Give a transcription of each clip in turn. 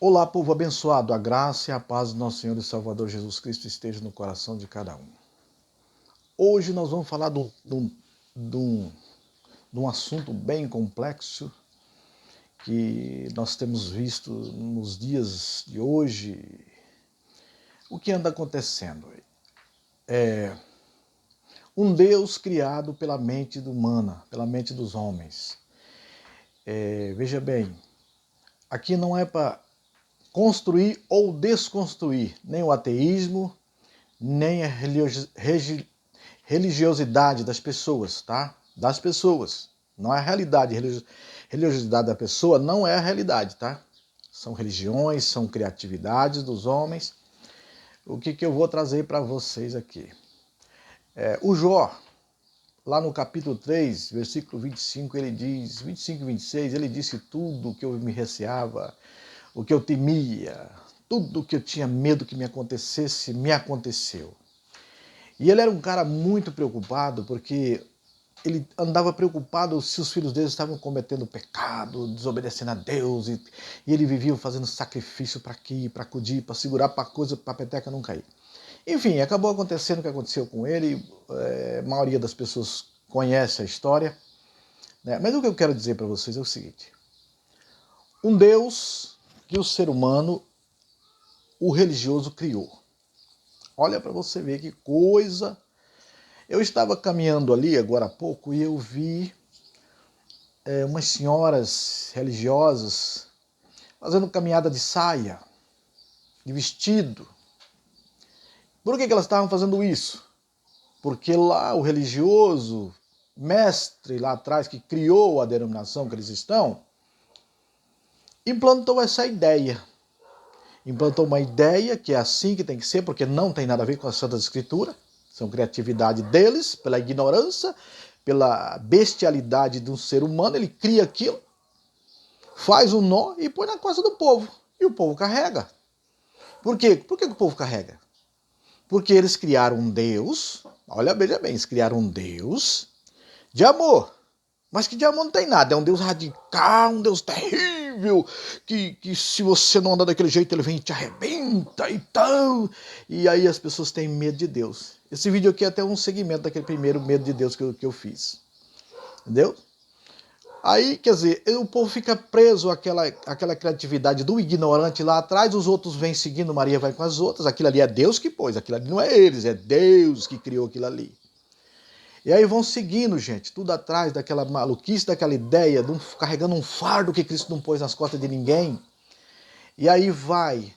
Olá, povo abençoado, a graça e a paz do nosso Senhor e Salvador Jesus Cristo esteja no coração de cada um. Hoje nós vamos falar de um assunto bem complexo que nós temos visto nos dias de hoje. O que anda acontecendo? Um Deus criado pela mente humana, pela mente dos homens. Veja bem, aqui não é para construir ou desconstruir nem o ateísmo, nem a religiosidade das pessoas, tá? Das pessoas. Não é a realidade. Religiosidade da pessoa não é a realidade, tá? São religiões, são criatividades dos homens. O que eu vou trazer para vocês aqui? O Jó, lá no capítulo 3, versículo 25, ele diz, 25 e 26, ele disse tudo o que eu me receava, o que eu temia, tudo o que eu tinha medo que me acontecesse, me aconteceu. E ele era um cara muito preocupado, porque ele andava preocupado se os filhos dele estavam cometendo pecado, desobedecendo a Deus, e ele vivia fazendo sacrifício para aqui, para acudir, para segurar para a coisa, para a peteca não cair. Enfim, acabou acontecendo o que aconteceu com ele, a maioria das pessoas conhece a história, né? Mas o que eu quero dizer para vocês é o seguinte: um Deus que o ser humano, o religioso, criou. Olha para você ver que coisa. Eu estava caminhando ali agora há pouco e eu vi umas senhoras religiosas fazendo caminhada de saia, de vestido. Por que elas estavam fazendo isso? Porque lá o religioso, mestre lá atrás, que criou a denominação que eles estão, implantou essa ideia. Implantou uma ideia que é assim que tem que ser, porque não tem nada a ver com a Santa Escritura. São criatividade deles, pela ignorância, pela bestialidade de um ser humano. Ele cria aquilo, faz um nó e põe na costa do povo. E o povo carrega. Por quê? Por que o povo carrega? Porque eles criaram um Deus, olha, veja bem, eles criaram um Deus de amor. Mas que de amor não tem nada, é um Deus radical, um Deus terrível, que se você não andar daquele jeito ele vem e te arrebenta e tal. E aí as pessoas têm medo de Deus. Esse vídeo aqui é até um segmento daquele primeiro medo de Deus que eu fiz. Entendeu? Aí, quer dizer, o povo fica preso àquela criatividade do ignorante lá atrás, os outros vêm seguindo, Maria vai com as outras, aquilo ali é Deus que pôs, aquilo ali não é eles, é Deus que criou aquilo ali. E aí vão seguindo, gente, tudo atrás daquela maluquice, daquela ideia, carregando um fardo que Cristo não pôs nas costas de ninguém. E aí vai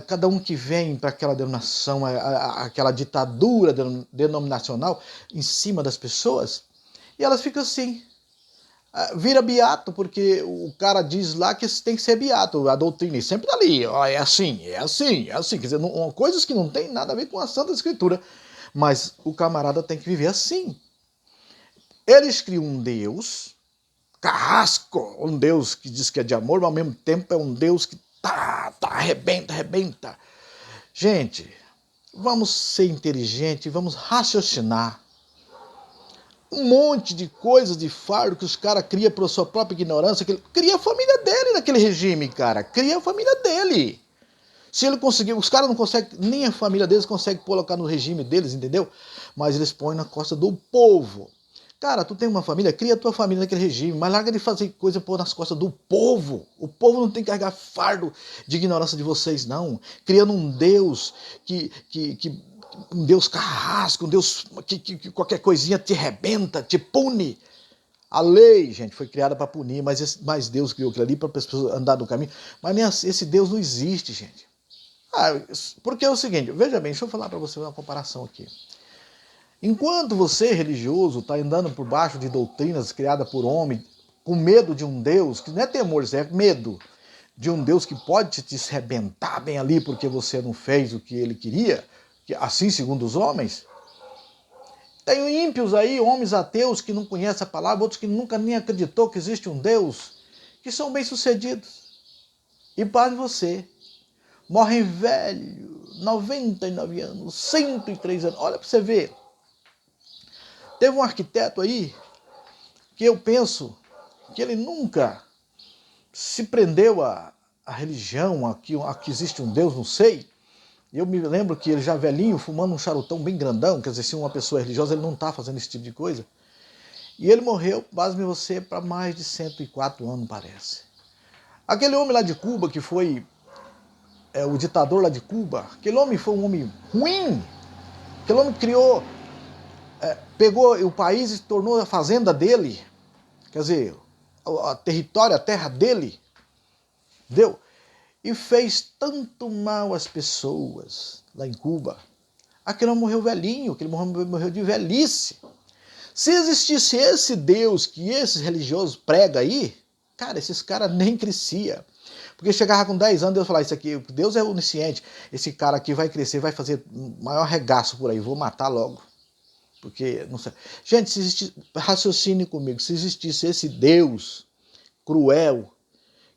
cada um que vem para aquela denominação, aquela ditadura denominacional em cima das pessoas, e elas ficam assim, vira beato, porque o cara diz lá que tem que ser beato, a doutrina, e sempre tá ali, ó, é assim, é assim, é assim, quer dizer, coisas que não tem nada a ver com a Santa Escritura, mas o camarada tem que viver assim. Eles criam um Deus carrasco, um Deus que diz que é de amor, mas ao mesmo tempo é um Deus que arrebenta. Gente, vamos ser inteligentes, vamos raciocinar. Um monte de coisas de fardo que os caras criam por sua própria ignorância. Cria a família dele naquele regime, cara. Cria a família dele. Se ele conseguir, os caras não conseguem, nem a família deles consegue colocar no regime deles, entendeu? Mas eles põem na costa do povo. Cara, tu tem uma família, cria a tua família naquele regime, mas larga de fazer coisa pôr nas costas do povo. O povo não tem que carregar fardo de ignorância de vocês, não. Criando um Deus um Deus carrasco, um Deus que qualquer coisinha te arrebenta, te pune. A lei, gente, foi criada para punir, mas Deus criou aquilo ali para as pessoas andar no caminho. Mas nem assim, esse Deus não existe, gente. Porque é o seguinte, veja bem, deixa eu falar para você uma comparação aqui. Enquanto você, religioso, está andando por baixo de doutrinas criadas por homem, com medo de um Deus, que não é temor, isso é medo, de um Deus que pode te arrebentar bem ali porque você não fez o que ele queria, assim segundo os homens. Tem ímpios aí, homens ateus que não conhecem a palavra, outros que nunca nem acreditou que existe um Deus, que são bem-sucedidos. E para você, morrem velho, 99 anos, 103 anos. Olha para você ver. Teve um arquiteto aí que eu penso que ele nunca se prendeu a a religião, aqui existe um Deus, não sei. Eu me lembro que ele já velhinho, fumando um charutão bem grandão, quer dizer, se uma pessoa é religiosa, ele não está fazendo esse tipo de coisa. E ele morreu, pasme você, para mais de 104 anos, parece. Aquele homem lá de Cuba, que foi o ditador lá de Cuba, aquele homem foi um homem ruim. Aquele homem criou, pegou o país e tornou a fazenda dele. Quer dizer, o território, a terra dele, deu. E fez tanto mal às pessoas lá em Cuba. Aquele homem morreu velhinho, aquele morreu de velhice. Se existisse esse Deus que esses religiosos pregam aí, cara, esses caras nem crescia. Porque chegava com 10 anos, Deus falava, isso aqui, Deus é onisciente, esse cara aqui vai crescer, vai fazer maior regaço por aí, vou matar logo. Porque, não sei. Gente, se existisse, raciocine comigo, se existisse esse Deus cruel,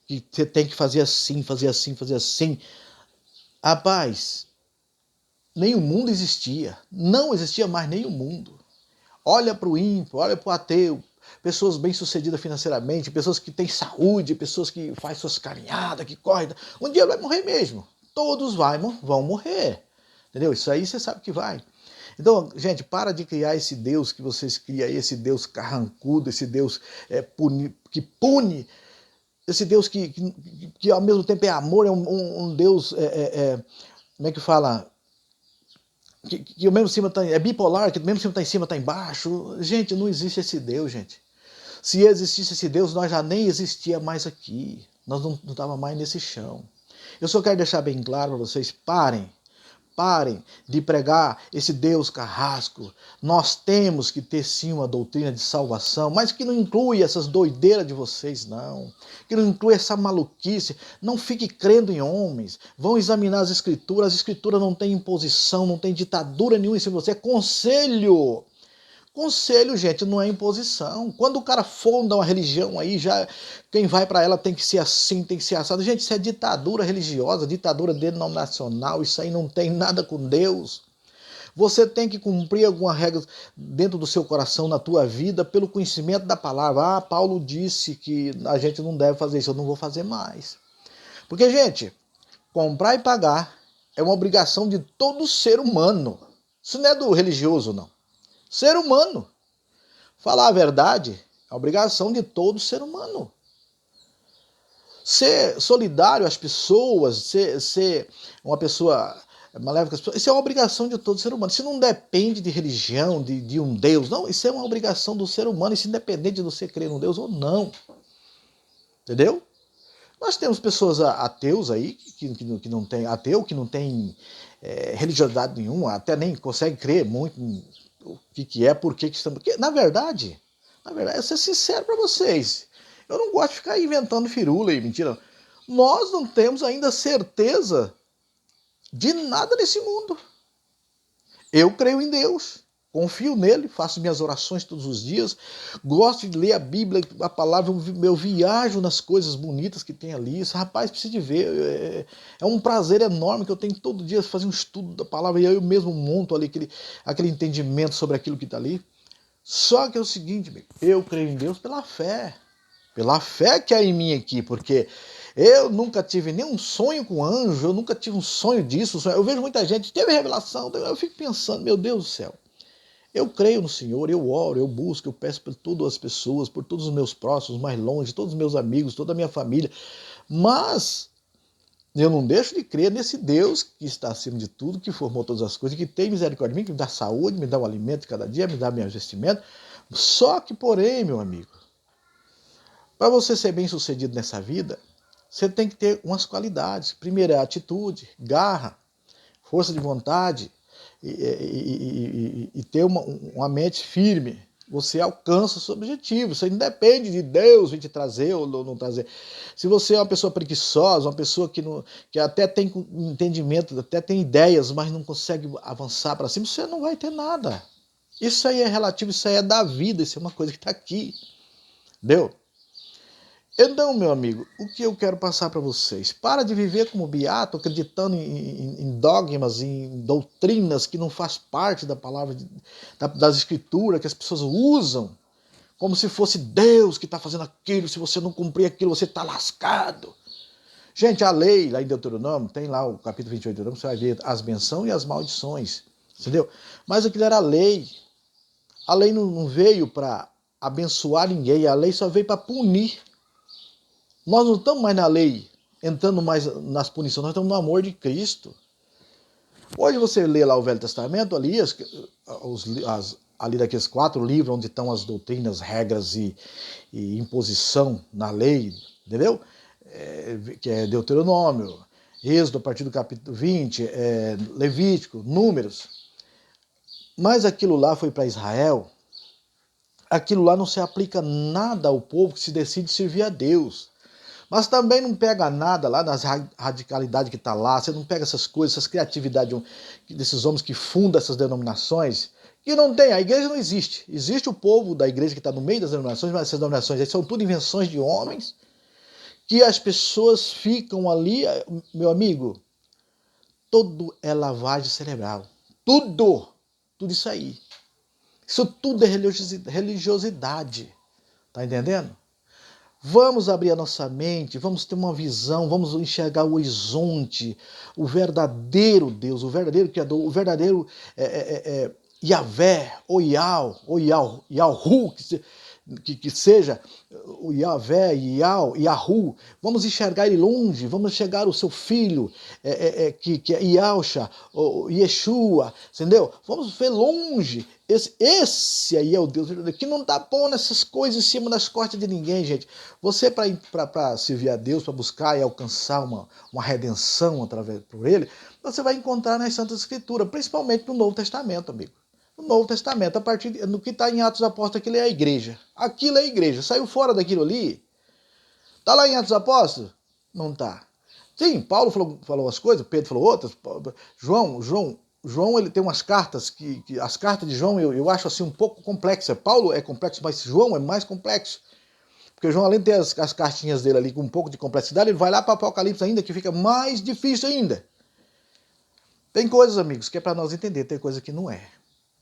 que você tem que fazer assim, fazer assim, fazer assim, rapaz, nem o mundo existia, não existia mais nem o mundo. Olha para o ímpio, olha para o ateu, pessoas bem-sucedidas financeiramente, pessoas que têm saúde, pessoas que fazem suas caminhadas, que correm. Um dia vai morrer mesmo. Todos vão morrer. Entendeu? Isso aí você sabe que vai. Então, gente, para de criar esse Deus que vocês criam aí, esse Deus carrancudo, esse Deus que pune, esse Deus que ao mesmo tempo é amor, é um Deus, como é que fala? Que o mesmo cima é bipolar, que o mesmo cima está em cima, está embaixo. Gente, não existe esse Deus, gente. Se existisse esse Deus, nós já nem existia mais aqui. Nós não estávamos mais nesse chão. Eu só quero deixar bem claro para vocês, parem de pregar esse Deus carrasco. Nós temos que ter sim uma doutrina de salvação, mas que não inclui essas doideiras de vocês, não. Que não inclui essa maluquice. Não fique crendo em homens. Vão examinar as escrituras. As escrituras não tem imposição, não tem ditadura nenhuma em cima de você. É conselho. Conselho, gente, não é imposição. Quando o cara funda uma religião aí, já quem vai para ela tem que ser assim, tem que ser assado. Gente, isso é ditadura religiosa, ditadura denominacional, isso aí não tem nada com Deus. Você tem que cumprir alguma regra dentro do seu coração, na tua vida, pelo conhecimento da palavra. Ah, Paulo disse que a gente não deve fazer isso, eu não vou fazer mais. Porque, gente, comprar e pagar é uma obrigação de todo ser humano. Isso não é do religioso, não. Ser humano. Falar a verdade é obrigação de todo ser humano. Ser solidário às pessoas, ser uma pessoa malévoca às pessoas, isso é uma obrigação de todo ser humano. Isso não depende de religião, de um Deus. Não, isso é uma obrigação do ser humano, isso independente de você crer num Deus ou não. Entendeu? Nós temos pessoas ateus aí, que não tem ateu, que não tem religiosidade nenhuma, até nem consegue crer muito o que é, por que estamos... Porque, na verdade, eu ser sincero para vocês, eu não gosto de ficar inventando firula e mentira. Nós não temos ainda certeza de nada nesse mundo. Eu creio em Deus, confio nele, faço minhas orações todos os dias, gosto de ler a Bíblia, a palavra, eu viajo nas coisas bonitas que tem ali. Isso, rapaz, precisa de ver. É um prazer enorme que eu tenho todo dia fazer um estudo da palavra e eu mesmo monto ali aquele entendimento sobre aquilo que está ali. Só que é o seguinte, eu creio em Deus pela fé que há em mim aqui, porque eu nunca tive nenhum sonho com anjo, eu nunca tive um sonho disso. Eu vejo muita gente, teve revelação, eu fico pensando, meu Deus do céu. Eu creio no Senhor, eu oro, eu busco, eu peço por todas as pessoas, por todos os meus próximos, mais longe, todos os meus amigos, toda a minha família. Mas eu não deixo de crer nesse Deus que está acima de tudo, que formou todas as coisas, que tem misericórdia de mim, que me dá saúde, me dá o alimento cada dia, me dá minha vestimenta. Só que, porém, meu amigo, para você ser bem sucedido nessa vida, você tem que ter umas qualidades. Primeiro é atitude, garra, força de vontade, e ter uma mente firme. Você alcança o seu objetivo. Você não depende de Deus vir te trazer ou não trazer. Se você é uma pessoa preguiçosa, uma pessoa que até tem entendimento, até tem ideias, mas não consegue avançar para cima, você não vai ter nada. Isso aí é relativo, isso aí é da vida, isso é uma coisa que está aqui. Entendeu? Então, meu amigo, o que eu quero passar para vocês? Para de viver como beato, acreditando em dogmas, em doutrinas que não faz parte da palavra, das escrituras, que as pessoas usam, como se fosse Deus que está fazendo aquilo, se você não cumprir aquilo, você está lascado. Gente, a lei lá em Deuteronômio, tem lá o capítulo 28 de Deuteronômio, você vai ver as bênçãos e as maldições, entendeu? Mas aquilo era a lei. A lei não veio para abençoar ninguém, a lei só veio para punir. Nós não estamos mais na lei, entrando mais nas punições, nós estamos no amor de Cristo. Hoje você lê lá o Velho Testamento, ali, ali daqueles 4 livros onde estão as doutrinas, regras e imposição na lei, entendeu? Que é Deuteronômio, Êxodo a partir do capítulo 20, Levítico, Números. Mas aquilo lá foi para Israel, aquilo lá não se aplica nada ao povo que se decide servir a Deus. Mas também não pega nada lá nas radicalidades que está lá, você não pega essas coisas, essas criatividades desses homens que fundam essas denominações, que não tem, a igreja não existe. Existe o povo da igreja que está no meio das denominações, mas essas denominações aí são tudo invenções de homens, que as pessoas ficam ali, meu amigo, tudo é lavagem cerebral. Tudo isso aí. Isso tudo é religiosidade, tá entendendo? Vamos abrir a nossa mente, vamos ter uma visão, vamos enxergar o horizonte, o verdadeiro Deus, o verdadeiro Criador, o verdadeiro Yahvé, ou Yahu, que seja o Yahvé, Yahu. Vamos enxergar ele longe, vamos enxergar o seu filho, que é Yahusha, ou Yeshua, entendeu? Vamos ver longe. Esse aí é o Deus verdadeiro, que não está pondo essas coisas em cima das costas de ninguém, gente. Você, para servir a Deus, para buscar e alcançar uma redenção através por ele, você vai encontrar nas Santas Escrituras, principalmente no Novo Testamento, amigo. No Novo Testamento, a partir do que está em Atos dos Apóstolos, aquilo é a igreja. Aquilo é a igreja. Saiu fora daquilo ali? Está lá em Atos dos Apóstolos? Não está. Sim, Paulo falou as coisas, Pedro falou outras, João ele tem umas cartas, que as cartas de João eu acho assim um pouco complexas. Paulo é complexo, mas João é mais complexo. Porque João, além de ter as cartinhas dele ali com um pouco de complexidade, ele vai lá para Apocalipse ainda, que fica mais difícil ainda. Tem coisas, amigos, que é para nós entender, tem coisa que não é.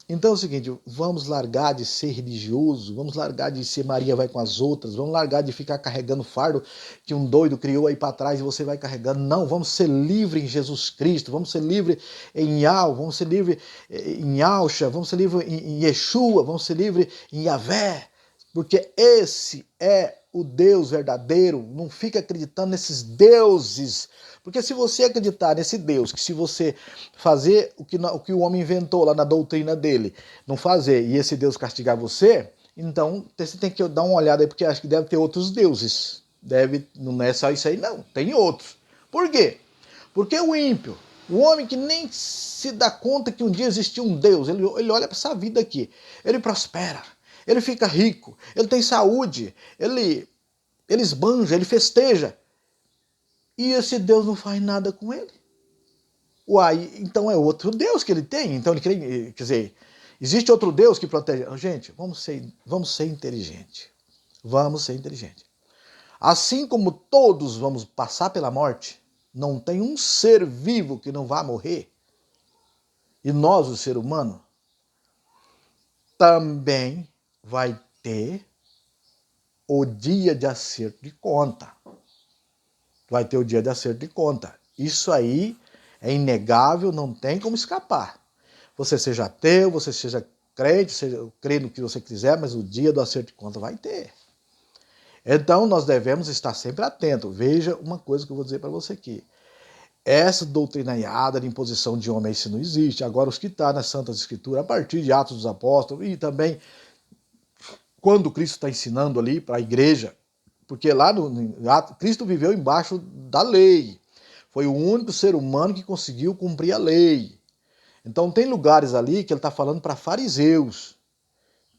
Então é o seguinte, vamos largar de ser religioso, vamos largar de ser Maria vai com as outras, vamos largar de ficar carregando fardo que um doido criou aí para trás e você vai carregando. Não, vamos ser livres em Jesus Cristo, vamos ser livres em Yahweh, vamos ser livres em Yahusha, vamos ser livres em Yeshua, vamos ser livres em Yahvé, porque esse é o Deus verdadeiro. Não fica acreditando nesses deuses. Porque se você acreditar nesse Deus, que se você fazer o que o homem inventou lá na doutrina dele, não fazer, e esse Deus castigar você, então você tem que dar uma olhada aí, porque acho que deve ter outros deuses. Não é só isso aí, não. Tem outros. Por quê? Porque o ímpio, o homem que nem se dá conta que um dia existiu um Deus, ele olha para essa vida aqui, ele prospera, ele fica rico, ele tem saúde, ele esbanja, ele festeja. E esse Deus não faz nada com ele. Uai, então é outro Deus que ele tem. Então ele quer dizer, existe outro Deus que protege. Gente, vamos ser inteligentes. Vamos ser inteligentes. Assim como todos vamos passar pela morte, não tem um ser vivo que não vá morrer. E nós, o ser humano, também vai ter o dia de acerto de conta. Vai ter o dia de acerto de conta. Isso aí é inegável, não tem como escapar. Você seja ateu, você seja crente, seja crê no que você quiser, mas o dia do acerto de conta vai ter. Então nós devemos estar sempre atentos. Veja uma coisa que eu vou dizer para você aqui. Essa doutrinaiada de imposição de homem, isso não existe. Agora, os que estão nas Santas Escrituras, a partir de Atos dos Apóstolos, e também quando Cristo está ensinando ali para a igreja, porque lá Cristo viveu embaixo da lei. Foi o único ser humano que conseguiu cumprir a lei. Então tem lugares ali que ele está falando para fariseus,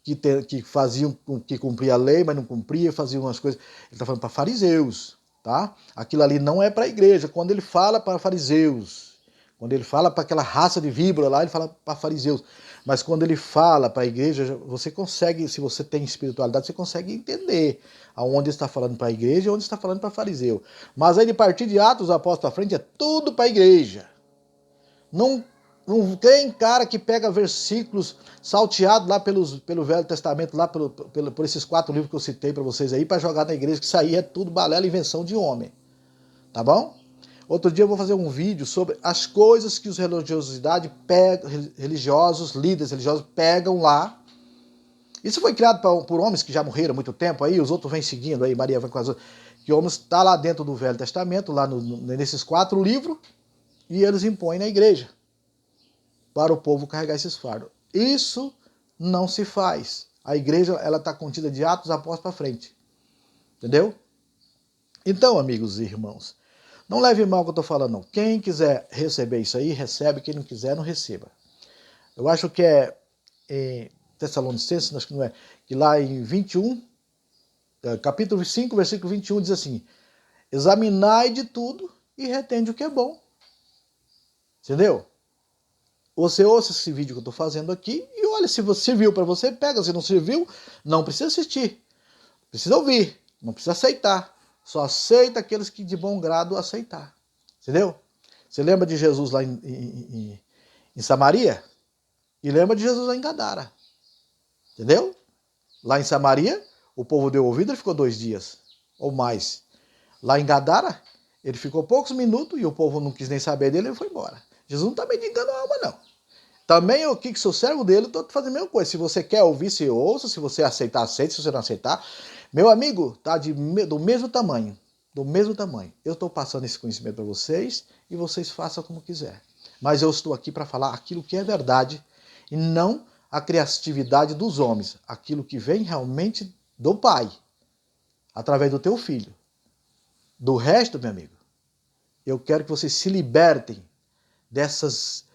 que faziam, que cumpriam a lei, mas não cumpriam, faziam umas coisas. Ele está falando para fariseus, tá? Aquilo ali não é para a igreja. Quando ele fala para fariseus, quando ele fala para aquela raça de víbora lá, ele fala para fariseus. Mas quando ele fala para a igreja, você consegue, se você tem espiritualidade, você consegue entender aonde está falando para a igreja e onde está falando para fariseu. Mas aí, de partir de Atos dos Apóstolos à frente, é tudo para a igreja. Não tem cara que pega versículos salteados lá pelo Velho Testamento, lá por esses 4 livros que eu citei para vocês aí, para jogar na igreja, que isso aí é tudo balela, invenção de homem. tá bom? Outro dia eu vou fazer um vídeo sobre as coisas que os religiosos, líderes religiosos pegam lá. Isso foi criado por homens que já morreram há muito tempo, aí os outros vêm seguindo, aí Maria vai com as outras, que homens está lá dentro do Velho Testamento, lá nesses 4 livros, e eles impõem na igreja para o povo carregar esses fardos. Isso não se faz. A igreja ela está contida de Atos Apóstolos para frente. Entendeu? Então, amigos e irmãos, não leve mal o que eu estou falando, não. Quem quiser receber isso aí, recebe. Quem não quiser, não receba. Eu acho que é em Tessalonicenses, acho que não é, que lá em 21, capítulo 5, versículo 21, diz assim: examinai de tudo e retende o que é bom. Entendeu? Você ouça esse vídeo que eu estou fazendo aqui e olha, se você serviu para você, pega. Se não serviu, não precisa assistir. Precisa ouvir, não precisa aceitar. Só aceita aqueles que de bom grado aceitar. Entendeu? Você lembra de Jesus lá em Samaria? E lembra de Jesus lá em Gadara. Entendeu? Lá em Samaria, o povo deu ouvido e ficou 2 dias ou mais. Lá em Gadara, ele ficou poucos minutos e o povo não quis nem saber dele e foi embora. Jesus não está mendigando a alma, não. Também eu aqui, que sou servo dele, estou fazendo a mesma coisa. Se você quer ouvir, você ouça. Se você aceitar, aceite. Se você não aceitar, meu amigo, tá do mesmo tamanho. Do mesmo tamanho. Eu estou passando esse conhecimento para vocês e vocês façam como quiser. Mas eu estou aqui para falar aquilo que é verdade e não a criatividade dos homens. Aquilo que vem realmente do Pai, através do teu filho. Do resto, meu amigo, eu quero que vocês se libertem dessas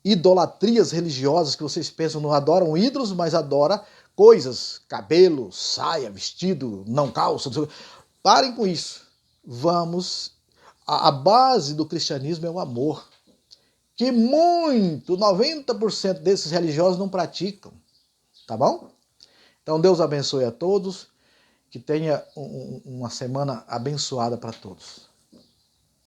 idolatrias religiosas que vocês pensam, não adoram ídolos, mas adoram coisas, cabelo, saia, vestido, não calça. Parem com isso. Vamos, a base do cristianismo é o amor, que 90% desses religiosos não praticam, tá bom? Então Deus abençoe a todos, que tenha uma semana abençoada para todos.